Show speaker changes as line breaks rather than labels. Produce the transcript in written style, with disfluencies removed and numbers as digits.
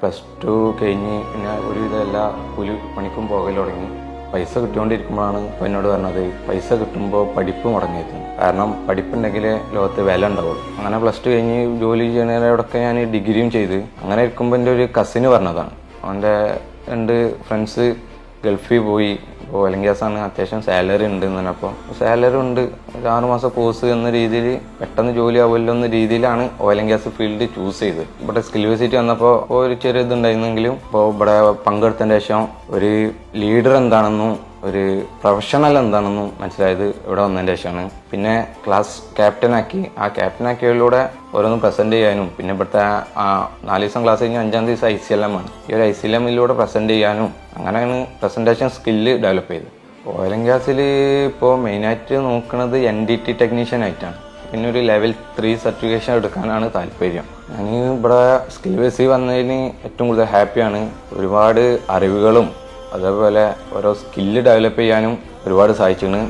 +2 കഴിഞ്ഞ് പിന്നെ ഒരുവിധം എല്ലാ കൂലിപ്പണിക്കും പോകൽ തുടങ്ങി. പൈസ കിട്ടിക്കൊണ്ടിരിക്കുമ്പോഴാണ് എന്നോട് പറഞ്ഞത് പൈസ കിട്ടുമ്പോൾ പഠിപ്പ് മുടങ്ങിയത്. കാരണം പഠിപ്പുണ്ടെങ്കിൽ ലോകത്ത് വില ഉണ്ടാവുള്ളൂ. അങ്ങനെ +2 കഴിഞ്ഞ് ജോലി ചെയ്യുന്നതിനോടൊക്കെ ഞാൻ ഡിഗ്രിയും ചെയ്ത് അങ്ങനെ ഇരിക്കുമ്പോൾ എൻ്റെ ഒരു കസിന് പറഞ്ഞതാണ്. അവൻ്റെ 2 ഫ്രണ്ട്സ് ഗൾഫിൽ പോയി. ഓയിൽ ആൻഡ് ഗ്യാസ് ആണ്, അത്യാവശ്യം സാലറി ഉണ്ട് എന്ന് പറഞ്ഞപ്പോൾ സാലറി ഉണ്ട്, ഒരു 6 മാസം കോഴ്സ് എന്ന രീതിയിൽ പെട്ടെന്ന് ജോലി ആവുമല്ലോ എന്ന രീതിയിലാണ് oil and gas field choose ചെയ്തത്. ഇവിടെ സ്കിൽ വിസിറ്റ് വന്നപ്പോൾ ഒരു ചെറിയ ഇതുണ്ടായിരുന്നെങ്കിലും ഇപ്പോൾ ഇവിടെ പങ്കെടുത്തതിന് ശേഷം ഒരു ലീഡർ എന്താണെന്നും ഒരു പ്രൊഫഷണൽ എന്താണെന്നും മനസ്സിലായത് ഇവിടെ വന്നതിന് ശേഷമാണ്. പിന്നെ ക്ലാസ് ക്യാപ്റ്റനാക്കി, ആ ക്യാപ്റ്റനാക്കിയതിലൂടെ ഓരോന്ന് പ്രസന്റ് ചെയ്യാനും പിന്നെ ഇവിടുത്തെ 4 ദിവസം ക്ലാസ് കഴിഞ്ഞ് 5-ാം ദിവസം ICLM ആണ്. ഈ ഒരു ICLMലൂടെ പ്രസന്റ് ചെയ്യാനും അങ്ങനെയാണ് പ്രസന്റേഷൻ സ്കില്ല് ഡെവലപ്പ് ചെയ്തത്. ഓയിൽ ആൻഡ് ഗ്യാസിൽ ഇപ്പോൾ മെയിനായിട്ട് നോക്കുന്നത് NDT ടെക്നീഷ്യൻ ആയിട്ടാണ്. പിന്നെ ഒരു ലെവൽ 3 സർട്ടിഫിക്കേഷൻ എടുക്കാനാണ് താല്പര്യം. ഞാൻ ഇവിടെ സ്കിൽ ബേസിൽ വന്നതിന് ഏറ്റവും കൂടുതൽ ഹാപ്പിയാണ്. ഒരുപാട് അറിവുകളും അതേപോലെ ഓരോ സ്കില്ല് ഡെവലപ്പ് ചെയ്യാനും ഒരുപാട് സഹായിച്ചിട്ടുണ്ട്.